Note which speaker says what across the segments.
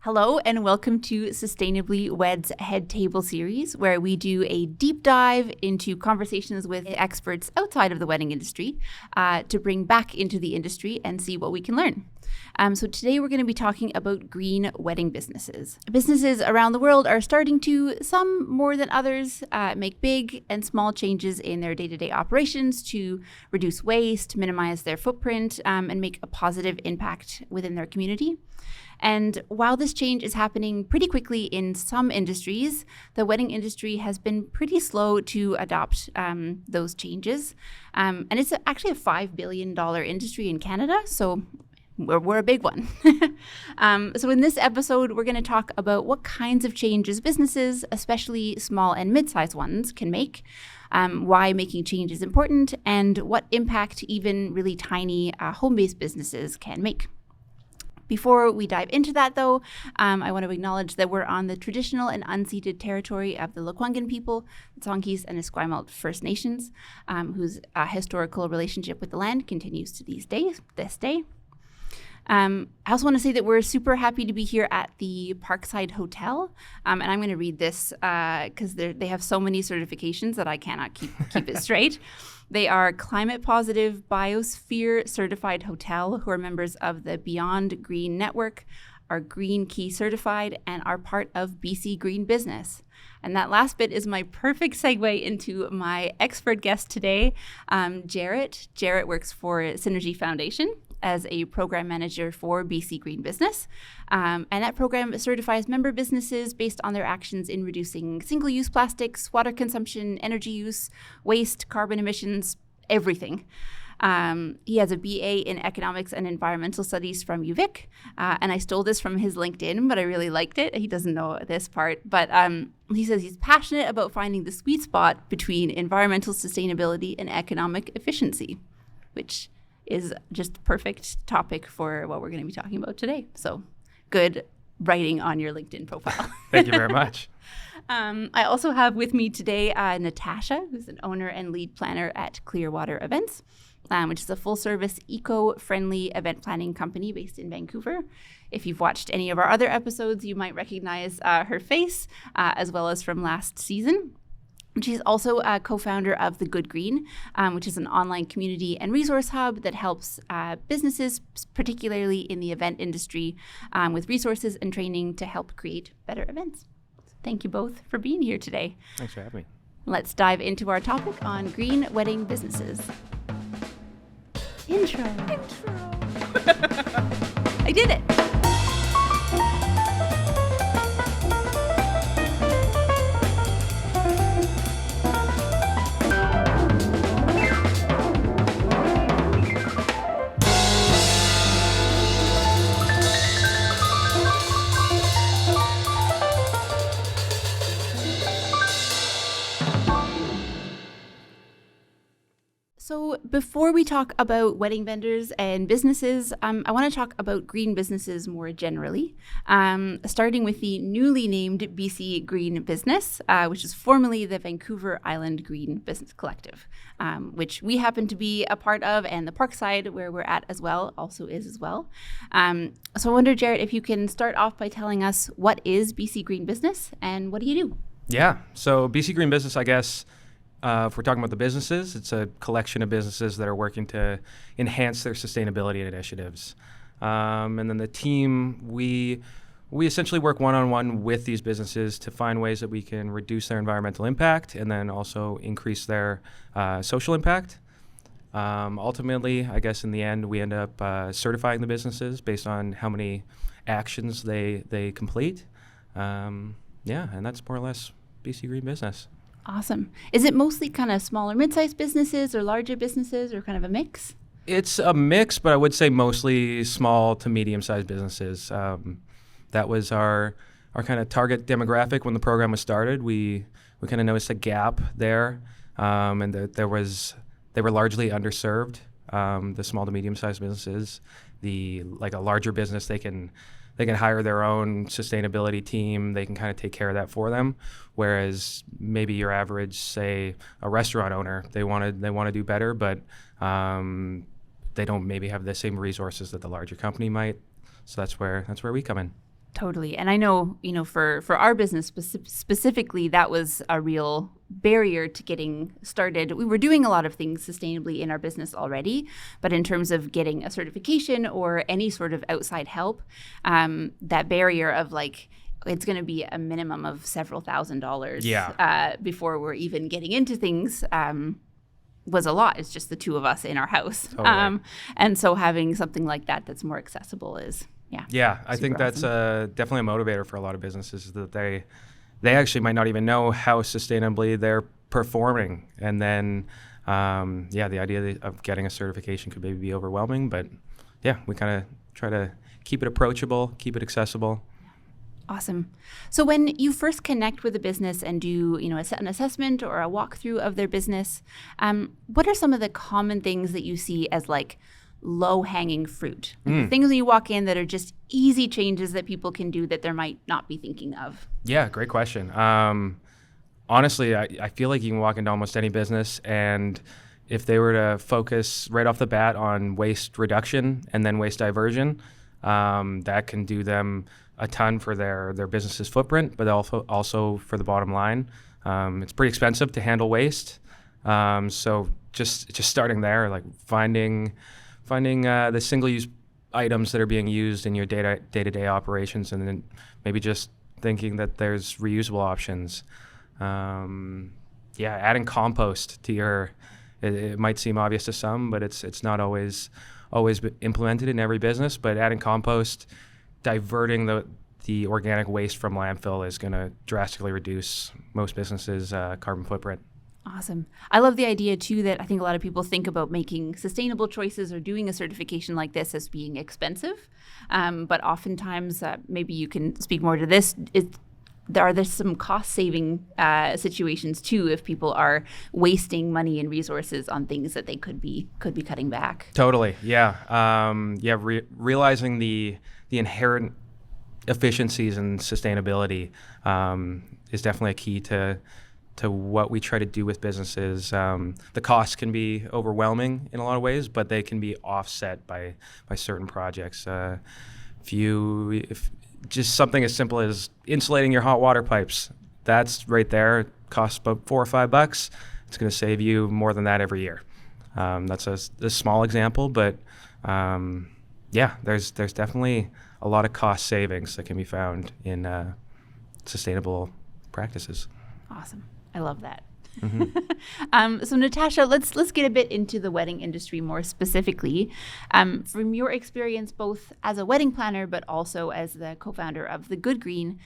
Speaker 1: Hello and welcome to Sustainably Wed's Head Table series, where we do a deep dive into conversations with experts outside of the wedding industry to bring back into the industry and see what we can learn. So today we're going to be talking about green wedding businesses. Businesses around the world are starting to, some more than others, make big and small changes in their day-to-day operations to reduce waste, minimize their footprint, and make a positive impact within their community. And while this change is happening pretty quickly in some industries, the wedding industry has been pretty slow to adopt those changes. And it's actually a $5 billion industry in Canada, so we're a big one. So in this episode, we're going to talk about what kinds of changes businesses, especially small and mid-sized ones, can make, why making change is important, and what impact even really tiny home-based businesses can make. Before we dive into that, though, I want to acknowledge that we're on the traditional and unceded territory of the Lekwungen people, the Tsonkees and Esquimalt First Nations, whose historical relationship with the land continues to this day. I also want to say that we're super happy to be here at the Parkside Hotel, and I'm going to read this because they have so many certifications that I cannot keep it straight. They are Climate Positive Biosphere Certified Hotel, who are members of the Beyond Green Network, are Green Key Certified, and are part of BC Green Business. And that last bit is my perfect segue into my expert guest today, Jarret. Jarret works for Synergy Foundation as a program manager for BC Green Business. And that program certifies member businesses based on their actions in reducing single-use plastics, water consumption, energy use, waste, carbon emissions, everything. He has a BA in Economics and Environmental Studies from UVic. And I stole this from his LinkedIn, but I really liked it. He doesn't know this part. But he says he's passionate about finding the sweet spot between environmental sustainability and economic efficiency, which is just a perfect topic for what we're going to be talking about today. So good writing on your LinkedIn profile.
Speaker 2: Thank you very much.
Speaker 1: I also have with me today Natasha, who's an owner and lead planner at Clearwater Events, which is a full-service, eco-friendly event planning company based in Vancouver. If you've watched any of our other episodes, you might recognize her face, as well as from last season. She's also a co-founder of The Good Green, which is an online community and resource hub that helps businesses, particularly in the event industry, with resources and training to help create better events. Thank you both for being here today.
Speaker 2: Thanks for having me.
Speaker 1: Let's dive into our topic on green wedding businesses. Intro. I did it. So before we talk about wedding vendors and businesses, I want to talk about green businesses more generally, starting with the newly named BC Green Business, which is formerly the Vancouver Island Green Business Collective, which we happen to be a part of, and the Parkside, where we're at as well, also is as well. So I wonder, Jarret, if you can start off by telling us what is BC Green Business and what do you do?
Speaker 2: Yeah, so BC Green Business, I guess, if we're talking about the businesses, it's a collection of businesses that are working to enhance their sustainability initiatives. And then the team, we essentially work one-on-one with these businesses to find ways that we can reduce their environmental impact and then also increase their social impact. Ultimately, I guess in the end, we end up certifying the businesses based on how many actions they complete. And that's more or less BC Green Business.
Speaker 1: Awesome. Is it mostly kind of smaller, mid-sized businesses or larger businesses or kind of a mix?
Speaker 2: It's a mix, but I would say mostly small to medium-sized businesses. That was our kind of target demographic when the program was started. We kind of noticed a gap there, and that they were largely underserved. The small to medium-sized businesses, like a larger business, they can hire their own sustainability team. They can kind of take care of that for them. Whereas maybe your average, say, a restaurant owner, they want to do better, but they don't maybe have the same resources that the larger company might. So that's where we come in.
Speaker 1: Totally. And I know, for our business specifically, that was a real barrier to getting started. We were doing a lot of things sustainably in our business already, but in terms of getting a certification or any sort of outside help, that barrier of like, it's going to be a minimum of several $1,000s before we're even getting into things was a lot. It's just the two of us in our house.
Speaker 2: Totally.
Speaker 1: And so having something like that that's more accessible is
Speaker 2: I think that's definitely a motivator for a lot of businesses, that they actually might not even know how sustainably they're performing. And then, the idea of getting a certification could maybe be overwhelming. But we kind of try to keep it approachable, keep it accessible.
Speaker 1: Awesome. So when you first connect with a business and do, an assessment or a walkthrough of their business, what are some of the common things that you see as like low-hanging fruit? Things when you walk in that are just easy changes that people can do that they might not be thinking of?
Speaker 2: Yeah, great question. Honestly, I feel like you can walk into almost any business, and if they were to focus right off the bat on waste reduction and then waste diversion, that can do them a ton for their business's footprint, but also for the bottom line. It's pretty expensive to handle waste. So just starting there, like finding the single-use items that are being used in your day-to-day operations, and then maybe just thinking that there's reusable options. Adding compost to your, it might seem obvious to some, but it's not always been implemented in every business. But adding compost, diverting the organic waste from landfill is going to drastically reduce most businesses' carbon footprint.
Speaker 1: Awesome. I love the idea, too, that I think a lot of people think about making sustainable choices or doing a certification like this as being expensive. But oftentimes, maybe you can speak more to this, are there some cost-saving situations, too, if people are wasting money and resources on things that they could be cutting back?
Speaker 2: Totally, yeah. Realizing the inherent efficiencies and sustainability is definitely a key to what we try to do with businesses. The costs can be overwhelming in a lot of ways, but they can be offset by certain projects. If just something as simple as insulating your hot water pipes, that's right there. It costs about $4 or $5. It's going to save you more than that every year. That's a small example, but there's definitely a lot of cost savings that can be found in sustainable practices.
Speaker 1: Awesome. I love that.
Speaker 2: Mm-hmm.
Speaker 1: So Natasha, let's get a bit into the wedding industry more specifically. From your experience, both as a wedding planner, but also as the co-founder of The Good Green,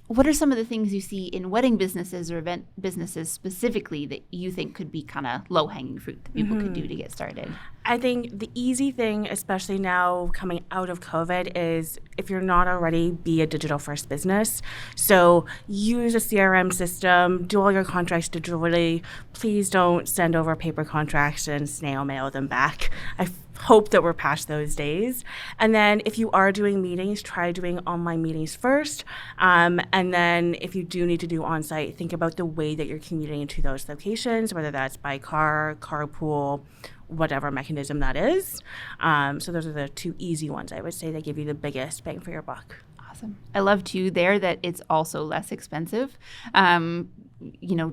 Speaker 1: what are some of the things you see in wedding businesses or event businesses specifically that you think could be kind of low-hanging fruit that people could do to get started?
Speaker 3: I think the easy thing, especially now coming out of COVID, is if you're not already, be a digital-first business. So use a CRM system, do all your contracts digitally. Please don't send over paper contracts and snail mail them back. I hope that we're past those days. And then if you are doing meetings, try doing online meetings first. And then if you do need to do on-site, think about the way that you're commuting to those locations, whether that's by car, carpool, whatever mechanism that is. So those are the two easy ones, I would say, that give you the biggest bang for your buck.
Speaker 1: Awesome. I love, too, there that it's also less expensive.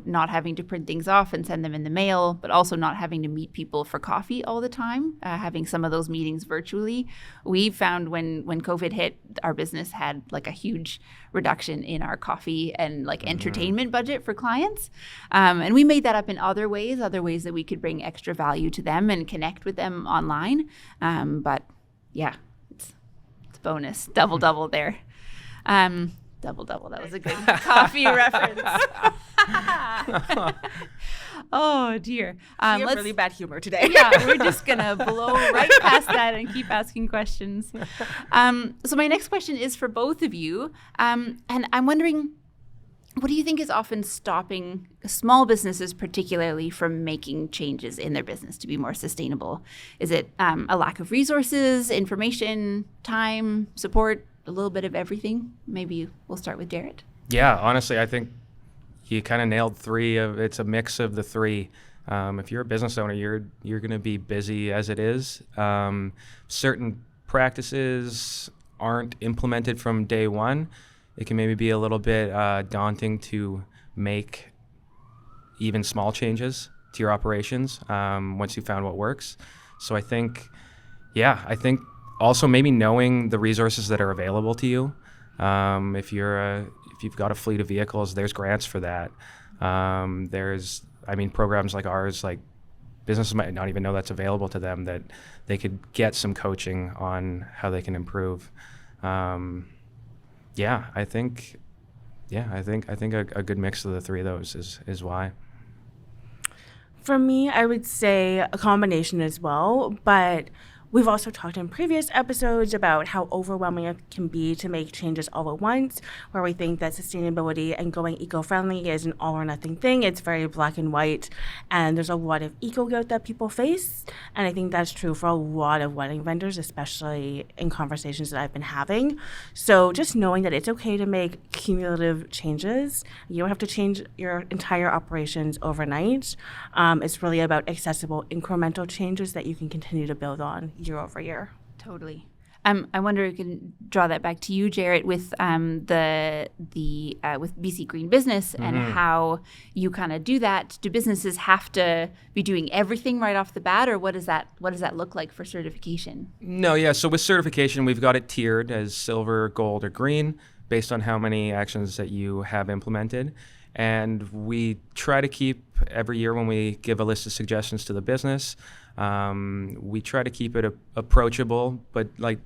Speaker 1: Not having to print things off and send them in the mail, but also not having to meet people for coffee all the time, having some of those meetings virtually. We found when COVID hit, our business had like a huge reduction in our coffee and like entertainment budget for clients. And we made that up in other ways that we could bring extra value to them and connect with them online. It's bonus, double there. Double, that was a good coffee reference. Oh, dear.
Speaker 3: We have really bad humor today.
Speaker 1: Yeah, we're just going to blow right past that and keep asking questions. So my next question is for both of you. And I'm wondering, what do you think is often stopping small businesses particularly from making changes in their business to be more sustainable? Is it a lack of resources, information, time, support, a little bit of everything? Maybe we'll start with Jarret.
Speaker 2: Yeah, honestly, I think you kind of nailed three. It's a mix of the three. If you're a business owner, you're going to be busy as it is. Certain practices aren't implemented from day one, it can maybe be a little bit daunting to make even small changes to your operations once you've found what works. So I think also maybe knowing the resources that are available to you. If you've got a fleet of vehicles, there's grants for that. Programs like ours, like businesses might not even know that's available to them, that they could get some coaching on how they can improve. I think a good mix of the three of those is why.
Speaker 3: For me, I would say a combination as well, but we've also talked in previous episodes about how overwhelming it can be to make changes all at once, where we think that sustainability and going eco-friendly is an all or nothing thing. It's very black and white, and there's a lot of eco-guilt that people face, and I think that's true for a lot of wedding vendors, especially in conversations that I've been having. So just knowing that it's okay to make cumulative changes. You don't have to change your entire operations overnight. It's really about accessible incremental changes that you can continue to build on year over year.
Speaker 1: Totally. I wonder if you can draw that back to you, Jarret, with with BC Green Business and how you kind of do that. Do businesses have to be doing everything right off the bat, or what does that look like for certification?
Speaker 2: No, yeah. So with certification, we've got it tiered as silver, gold, or green based on how many actions that you have implemented. And we try to keep every year when we give a list of suggestions to the business, we try to keep it approachable, but like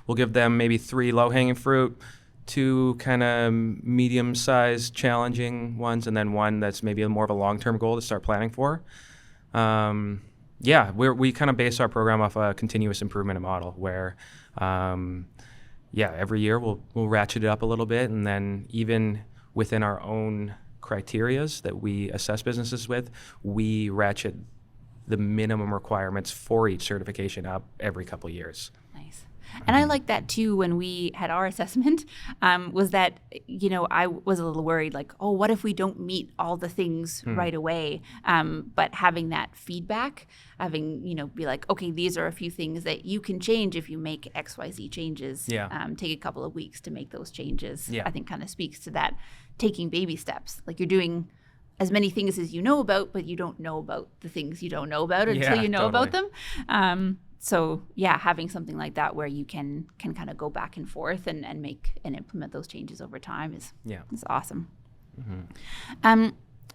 Speaker 2: we'll give them maybe 3 low-hanging fruit, 2 kind of medium-sized challenging ones, and then 1 that's maybe more of a long-term goal to start planning for. We kind of base our program off a continuous improvement model where, every year we'll ratchet it up a little bit, and then even within our own criterias that we assess businesses with, we ratchet the minimum requirements for each certification up every couple of years.
Speaker 1: Nice. And I like that too. When we had our assessment, was that, I was a little worried, like, oh, what if we don't meet all the things right away? But having that feedback, be like, okay, these are a few things that you can change if you make XYZ changes.
Speaker 2: Yeah.
Speaker 1: Take a couple of weeks to make those changes.
Speaker 2: Yeah.
Speaker 1: I think kind of speaks to that taking baby steps. Like you're doing as many things as you know about, but you don't know about the things you don't know about until you know about them. Having something like that where you can kind of go back and forth and make and implement those changes over time is awesome.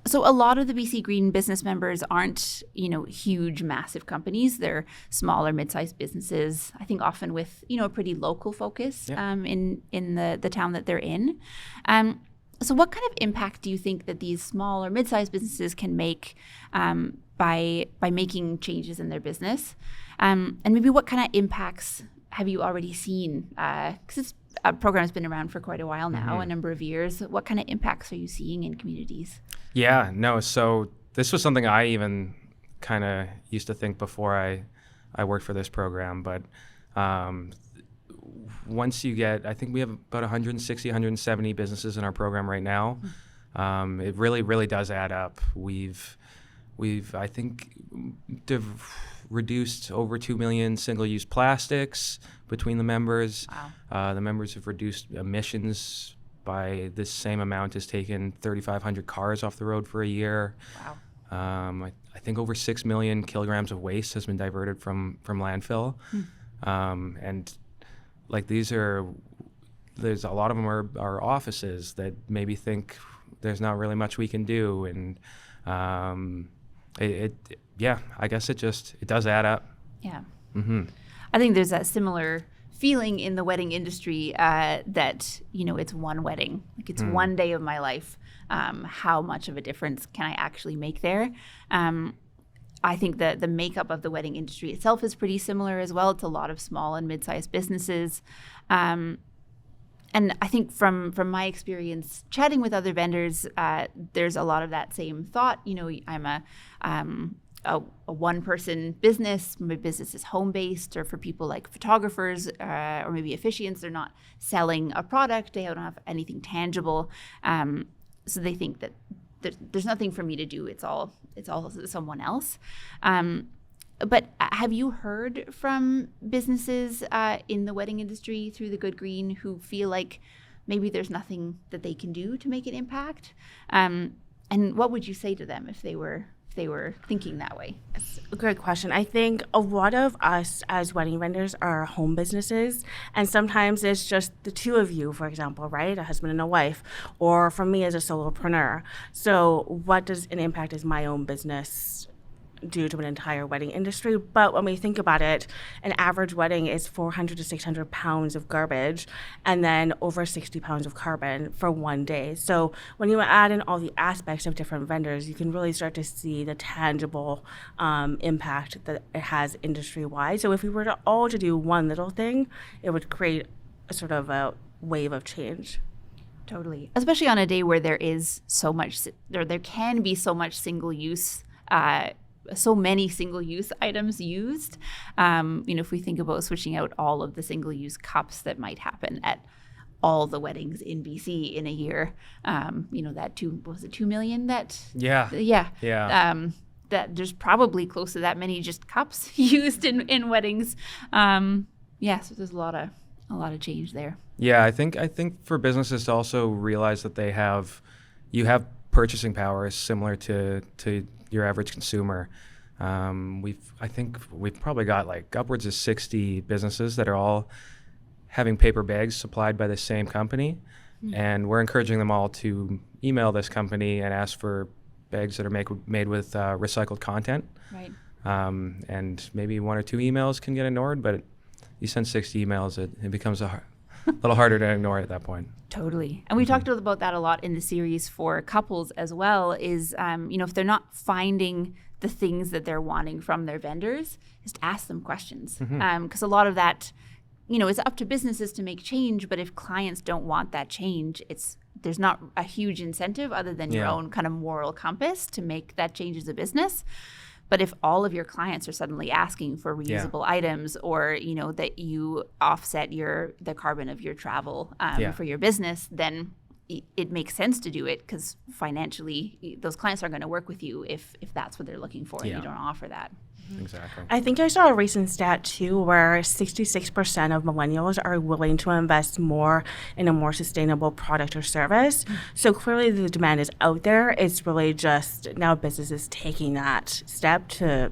Speaker 1: So a lot of the BC Green business members aren't, huge, massive companies. They're smaller, mid-sized businesses, I think often with, a pretty local focus in the town that they're in. So what kind of impact do you think that these small or mid-sized businesses can make by making changes in their business? And maybe what kind of impacts have you already seen? Because this program has been around for quite a while now, a number of years. What kind of impacts are you seeing in communities?
Speaker 2: Yeah, no. So this was something I even kind of used to think before I worked for this program. But once you get, I think we have about 160, 170 businesses in our program right now. It really, really does add up. We've I think, reduced over 2 million single-use plastics between the members.
Speaker 1: Wow.
Speaker 2: The members have reduced emissions by this same amount as taken 3,500 cars off the road for a year.
Speaker 1: Wow.
Speaker 2: I think over 6 million kilograms of waste has been diverted from landfill. And like there's a lot of them are offices that maybe think there's not really much we can do, and I guess it does add up.
Speaker 1: Yeah. I think there's that similar feeling in the wedding industry that, it's one wedding. Like it's one day of my life. How much of a difference can I actually make there? I think that the makeup of the wedding industry itself is pretty similar as well. It's a lot of small and mid-sized businesses. And I think from my experience chatting with other vendors, there's a lot of that same thought. I'm a one-person business. My business is home-based, or for people like photographers or maybe officiants, they're not selling a product. They don't have anything tangible. So they think that there's nothing for me to do. It's all someone else. And But have you heard from businesses in the wedding industry through the Good Green who feel like maybe there's nothing that they can do to make an impact? And what would you say to them if they were thinking that way?
Speaker 3: It's a great question. I think a lot of us as wedding vendors are home businesses, and sometimes it's just the two of you, for example, right? A husband and a wife, or for me as a solopreneur. So what does an impact as my own business due to an entire wedding industry? But when we think about it, an average wedding is 400 to 600 pounds of garbage and then over 60 pounds of carbon for one day. So when you add in all the aspects of different vendors, you can really start to see the tangible impact that it has industry-wide. So if we were to all to do one little thing, it would create a sort of a wave of change.
Speaker 1: Totally. Especially on a day where there can be so much single-use so many single-use items used. If we think about switching out all of the single-use cups that might happen at all the weddings in BC in a year, that 2 million? That that there's probably close to that many just cups used in weddings. So there's a lot of change there.
Speaker 2: Yeah, I think for businesses to also realize that you have purchasing power is similar to your average consumer. We've probably got like upwards of 60 businesses that are all having paper bags supplied by the same company. And we're encouraging them all to email this company and ask for bags that are made with recycled content.
Speaker 1: Right.
Speaker 2: And maybe 1 or 2 emails can get ignored, but you send 60 emails, it becomes a little harder to ignore at that point.
Speaker 1: Totally. And we talked about that a lot in the series for couples as well, is, if they're not finding the things that they're wanting from their vendors, is to ask them questions. Because a lot of that, it's up to businesses to make change, but if clients don't want that change, there's not a huge incentive other than your own kind of moral compass to make that change as a business. But if all of your clients are suddenly asking for reusable items, or that you offset the carbon of your travel for your business, then it makes sense to do it, because financially those clients are going to work with you if that's what they're looking for and you don't offer that.
Speaker 2: Exactly.
Speaker 3: I think I saw a recent stat too where 66% of millennials are willing to invest more in a more sustainable product or service. So clearly the demand is out there. It's really just now businesses taking that step to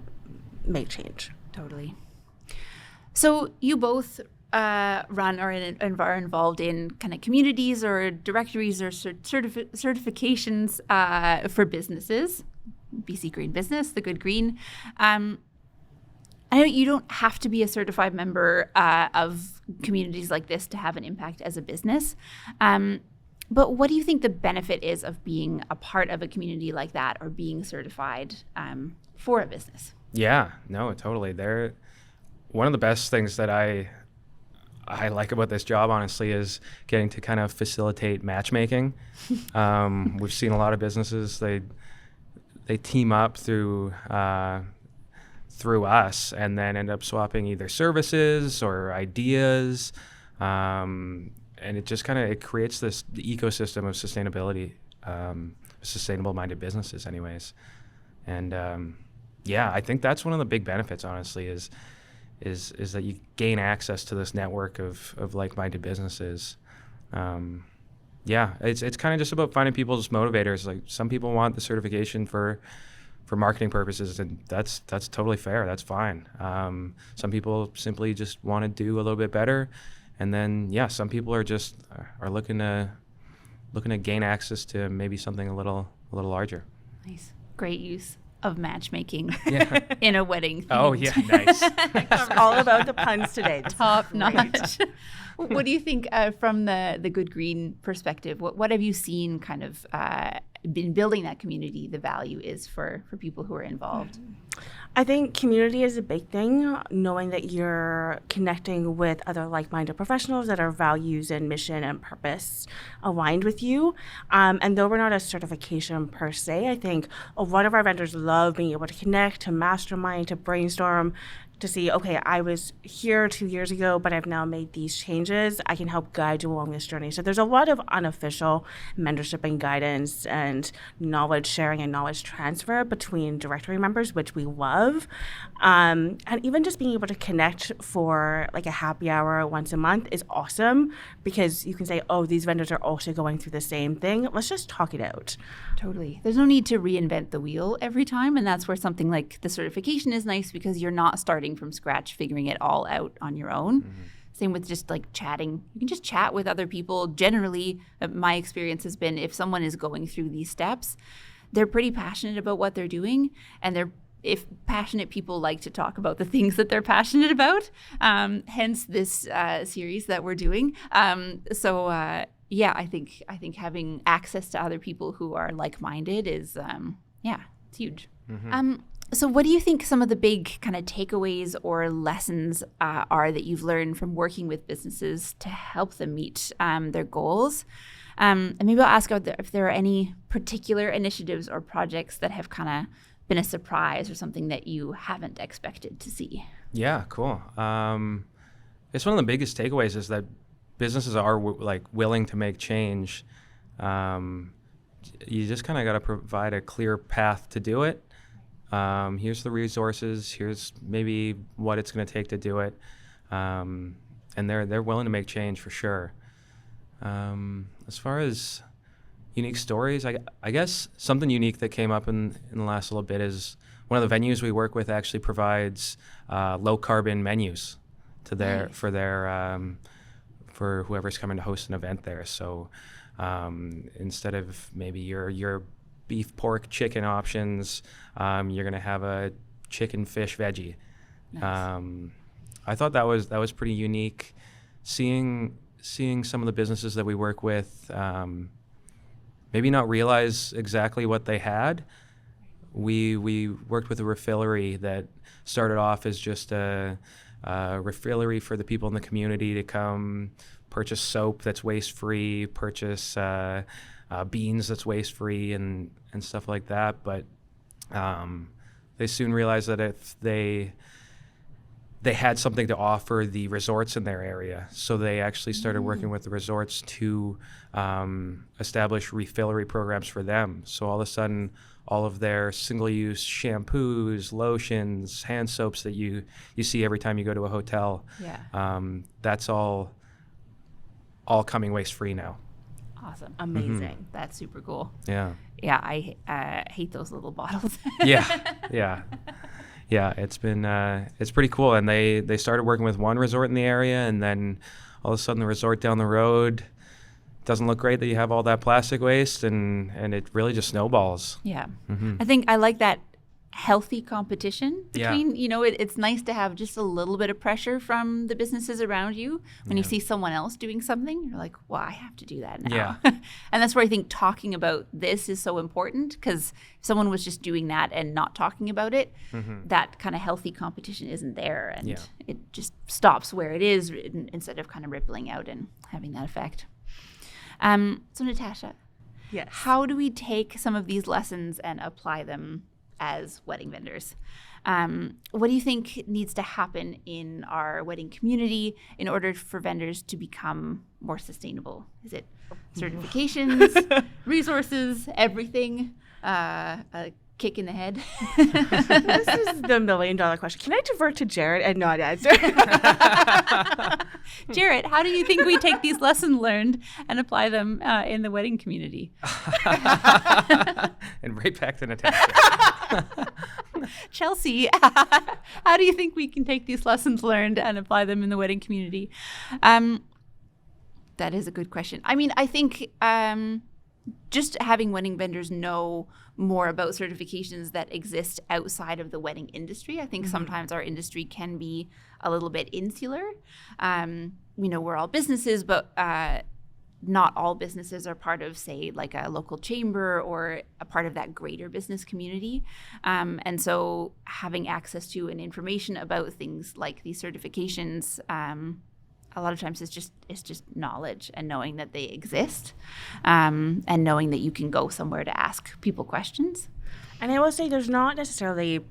Speaker 3: make change.
Speaker 1: Totally. So you both run or are involved in kind of communities or directories or certifications for businesses. BC Green Business, the Good Green. I know you don't have to be a certified member of communities like this to have an impact as a business. But what do you think the benefit is of being a part of a community like that, or being certified for a business? Yeah,
Speaker 2: no, totally. One of the best things that I like about this job, honestly, is getting to kind of facilitate matchmaking. We've seen a lot of businesses, they team up through us and then end up swapping either services or ideas. And it just it creates the ecosystem of sustainability, sustainable-minded businesses anyways. And I think that's one of the big benefits, honestly, is that you gain access to this network of like-minded businesses. It's kind of just about finding people's motivators. Like, some people want the certification for marketing purposes, and that's totally fair. That's fine. Some people simply just want to do a little bit better, and then some people are looking to gain access to maybe something a little larger.
Speaker 1: Nice, great use of matchmaking in a wedding.
Speaker 2: Oh yeah, nice.
Speaker 3: It's all about the puns today.
Speaker 1: Top notch. What do you think from the Good Green perspective? What have you seen kind of been building that community, the value is for people who are involved?
Speaker 3: I think community is a big thing, knowing that you're connecting with other like-minded professionals that are values and mission and purpose aligned with you. And though we're not a certification per se, I think a lot of our vendors love being able to connect, to mastermind, to brainstorm, to see, okay, I was here 2 years ago, but I've now made these changes. I can help guide you along this journey. So there's a lot of unofficial mentorship and guidance and knowledge sharing and knowledge transfer between directory members, which we love. And even just being able to connect for like a happy hour once a month is awesome, because you can say, oh, these vendors are also going through the same thing. Let's just talk it out.
Speaker 1: Totally. There's no need to reinvent the wheel every time. And that's where something like the certification is nice, because you're not starting from scratch, figuring it all out on your own. Same with just like chatting. You can just chat with other people. Generally, my experience has been, if someone is going through these steps, they're pretty passionate about what they're doing. And if passionate people like to talk about the things that they're passionate about, hence this series that we're doing. Yeah, I think having access to other people who are like-minded is, it's huge. So what do you think some of the big kind of takeaways or lessons are that you've learned from working with businesses to help them meet their goals? And maybe I'll ask if there are any particular initiatives or projects that have kind of been a surprise or something that you haven't expected to see.
Speaker 2: Yeah, cool. It's one of the biggest takeaways is that businesses are willing to make change. You just kind of got to provide a clear path to do it. Here's the resources. Here's maybe what it's going to take to do it, and they're willing to make change for sure. As far as unique stories, I guess something unique that came up in the last little bit is one of the venues we work with actually provides low carbon menus to for whoever's coming to host an event there. So instead of maybe your beef, pork, chicken options, you're going to have a chicken, fish, veggie. Nice. I thought that was pretty unique. Seeing some of the businesses that we work with maybe not realize exactly what they had. We worked with a refillery that started off as just a refillery for the people in the community to come purchase soap that's waste-free, purchase beans that's waste-free and stuff like that. But they soon realized that if they had something to offer the resorts in their area, so they actually started working with the resorts to establish refillery programs for them. So all of a sudden, all of their single-use shampoos, lotions, hand soaps that you see every time you go to a hotel, that's all coming waste-free now.
Speaker 1: Awesome.
Speaker 3: Amazing.
Speaker 1: That's super cool.
Speaker 2: Yeah.
Speaker 1: Yeah, I hate those little bottles.
Speaker 2: Yeah. It's been it's pretty cool, and they started working with one resort in the area, and then all of a sudden the resort down the road doesn't look great that you have all that plastic waste, and it really just snowballs.
Speaker 1: Yeah. I think I like that healthy competition between, it's nice to have just a little bit of pressure from the businesses around you when you see someone else doing something. You're like, well, I have to do that now. And that's where I think talking about this is so important, because if someone was just doing that and not talking about it, that kind of healthy competition isn't there, and it just stops where it is instead of kind of rippling out and having that effect. So Natasha,
Speaker 3: yes,
Speaker 1: how do we take some of these lessons and apply them as wedding vendors? What do you think needs to happen in our wedding community in order for vendors to become more sustainable? Is it certifications, resources, everything, a kick in the head?
Speaker 3: This is the $1 million question. Can I divert to Jarret and not answer?
Speaker 1: Jarret, how do you think we take these lessons learned and apply them in the wedding community?
Speaker 2: And right back to Natasha.
Speaker 1: Chelsea, how do you think we can take these lessons learned and apply them in the wedding community? That is a good question. I mean, I think just having wedding vendors know more about certifications that exist outside of the wedding industry. I think sometimes our industry can be a little bit insular. We're all businesses, but not all businesses are part of, say, like a local chamber or a part of that greater business community. And so having access to and information about things like these certifications, a lot of times it's just knowledge and knowing that they exist, and knowing that you can go somewhere to ask people questions.
Speaker 3: And I will say there's not necessarily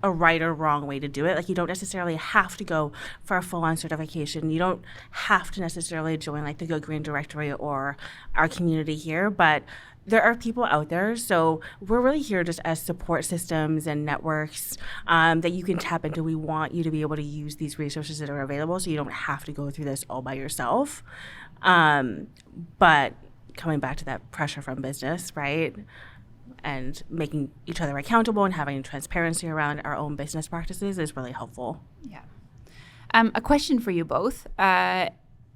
Speaker 3: a right or wrong way to do it. Like, you don't necessarily have to go for a full-on certification. You don't have to necessarily join like the Go Green Directory or our community here, but there are people out there. So we're really here just as support systems and networks that you can tap into. We want you to be able to use these resources that are available so you don't have to go through this all by yourself. But coming back to that pressure from business, right? And making each other accountable and having transparency around our own business practices is really helpful.
Speaker 1: Yeah. A question for you both.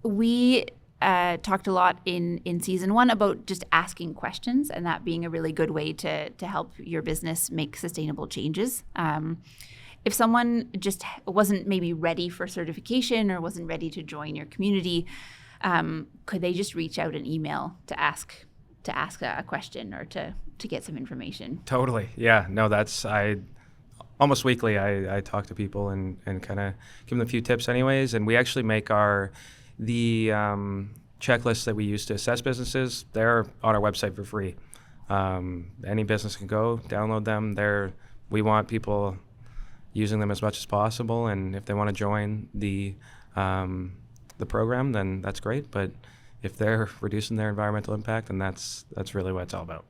Speaker 1: We talked a lot in season 1 about just asking questions and that being a really good way to help your business make sustainable changes. If someone just wasn't maybe ready for certification or wasn't ready to join your community, could they just reach out an email to ask a question or to get some information?
Speaker 2: Totally. Yeah. No, almost weekly I talk to people and kind of give them a few tips anyways. And we actually make the checklists that we use to assess businesses, they're on our website for free. Any business can go download them. We want people using them as much as possible. And if they want to join the program, then that's great. But if they're reducing their environmental impact, then that's really what it's all about.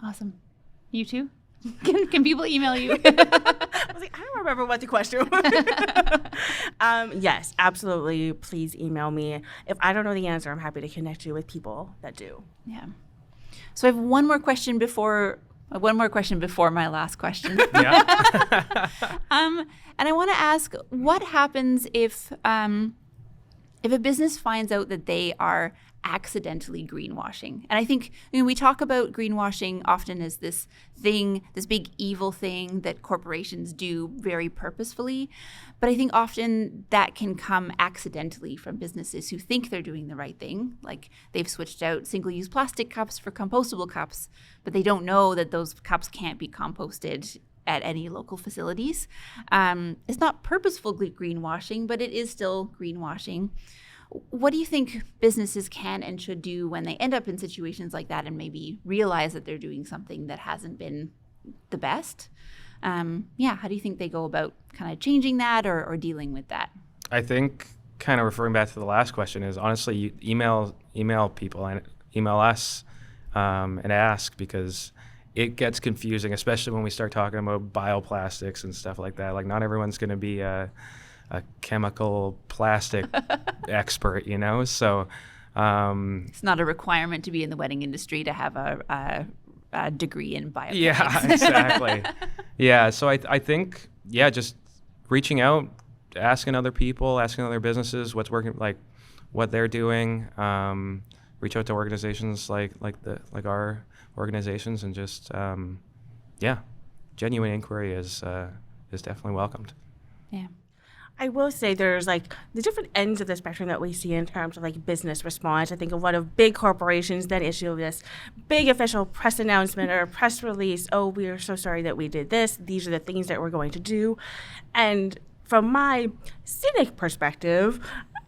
Speaker 1: Awesome. You too? Can people email you?
Speaker 3: I was like, I don't remember what the question was. Yes, absolutely. Please email me. If I don't know the answer, I'm happy to connect you with people that do.
Speaker 1: Yeah. So I have one more question before my last question.
Speaker 2: Yeah.
Speaker 1: And I want to ask, what happens if a business finds out that they are accidentally greenwashing? And I think we talk about greenwashing often as this big evil thing that corporations do very purposefully. But I think often that can come accidentally from businesses who think they're doing the right thing. Like they've switched out single-use plastic cups for compostable cups, but they don't know that those cups can't be composted at any local facilities. It's not purposeful greenwashing, but it is still greenwashing. What do you think businesses can and should do when they end up in situations like that and maybe realize that they're doing something that hasn't been the best? How do you think they go about kind of changing that or dealing with that?
Speaker 2: I think kind of referring back to the last question is honestly, you email people and email us and ask, because it gets confusing, especially when we start talking about bioplastics and stuff like that. Like not everyone's going to be a chemical plastic expert, So
Speaker 1: it's not a requirement to be in the wedding industry to have a degree in bioplastics.
Speaker 2: Yeah, exactly. Yeah, so I think just reaching out, asking other people, asking other businesses what's working, like what they're doing. Reach out to organizations like our organizations, and just genuine inquiry is definitely welcomed.
Speaker 1: Yeah.
Speaker 3: I will say there's like the different ends of the spectrum that we see in terms of like business response. I think a lot of big corporations then issue this big official press announcement or press release. Oh, we are so sorry that we did this. These are the things that we're going to do. And from my cynic perspective,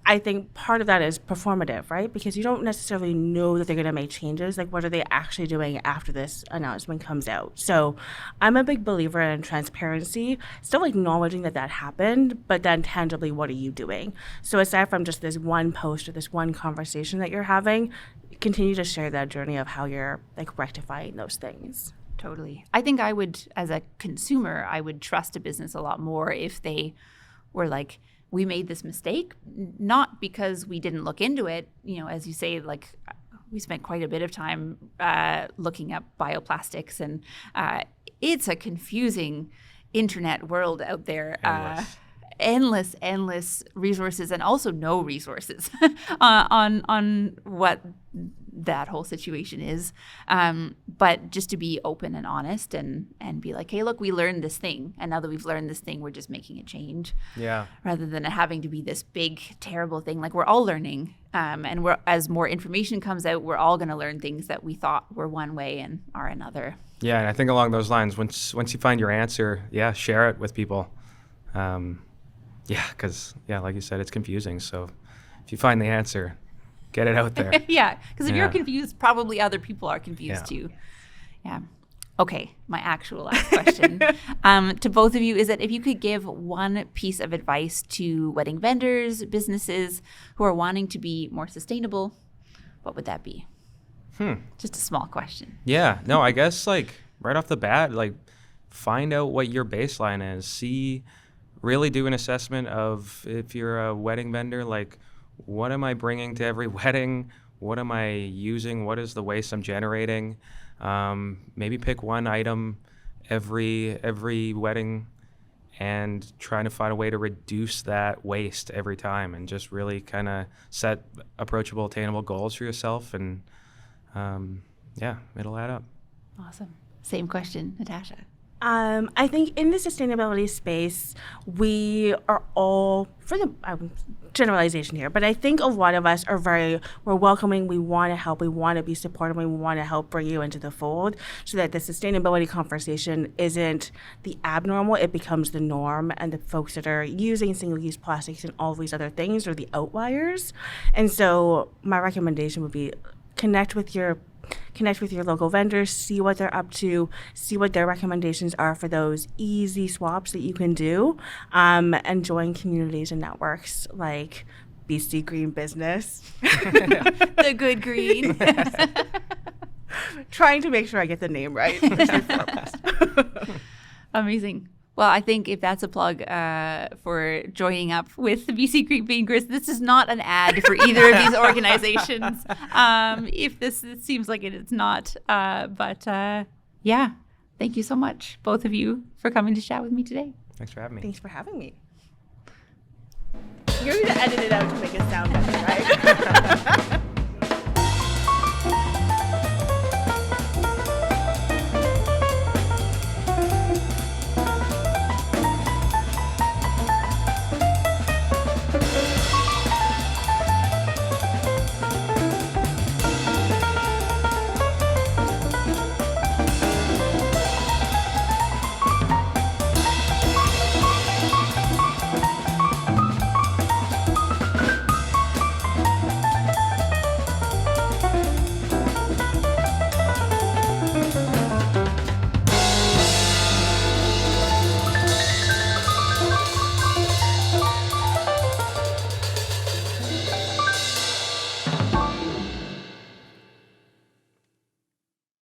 Speaker 3: I think part of that is performative, right? Because you don't necessarily know that they're going to make changes. Like, what are they actually doing after this announcement comes out? So I'm a big believer in transparency, still acknowledging that happened, but then tangibly, what are you doing? So aside from just this one post or this one conversation that you're having, continue to share that journey of how you're like rectifying those things.
Speaker 1: Totally. I think I would, as a consumer, I would trust a business a lot more if they were like, we made this mistake, not because we didn't look into it. As you say, like we spent quite a bit of time looking up bioplastics, and it's a confusing internet world out there. Endless resources, and also no resources on what that whole situation is. But just to be open and honest and be like, hey, look, we learned this thing. And now that we've learned this thing, we're just making a change.
Speaker 2: Yeah.
Speaker 1: Rather than it having to be this big, terrible thing. Like we're all learning. And as more information comes out, we're all going to learn things that we thought were one way and are another.
Speaker 2: Yeah. And I think along those lines, once you find your answer, share it with people. Because, like you said, it's confusing. So if you find the answer, get it out there.
Speaker 1: Because if you're confused, probably other people are confused too. Yeah. Okay, my actual last question to both of you is that if you could give one piece of advice to wedding vendors, businesses who are wanting to be more sustainable, what would that be? Just a small question.
Speaker 2: Yeah, no, I guess like right off the bat, like find out what your baseline is. Really do an assessment of, if you're a wedding vendor, like what am I bringing to every wedding? What am I using? What is the waste I'm generating? Maybe pick one item every wedding and trying to find a way to reduce that waste every time, and just really kind of set approachable, attainable goals for yourself, and it'll add up.
Speaker 1: Awesome. Same question, Natasha.
Speaker 3: I think in the sustainability space, we are all, for the generalization here, but I think a lot of us are we're welcoming, we want to help, we want to be supportive, we want to help bring you into the fold so that the sustainability conversation isn't the abnormal, it becomes the norm, and the folks that are using single-use plastics and all these other things are the outliers. And so my recommendation would be connect with your local vendors, see what they're up to, see what their recommendations are for those easy swaps that you can do, and join communities and networks like BC Green Business.
Speaker 1: The good green.
Speaker 3: Trying to make sure I get the name right.
Speaker 1: Amazing. Well, I think if that's a plug for joining up with the BC Green Bean Grist, this is not an ad for either of these organizations. If this seems like it, it's not. But thank you so much, both of you, for coming to chat with me today.
Speaker 2: Thanks for having me.
Speaker 3: Thanks for having me. You're going to edit it out to make it sound better, right?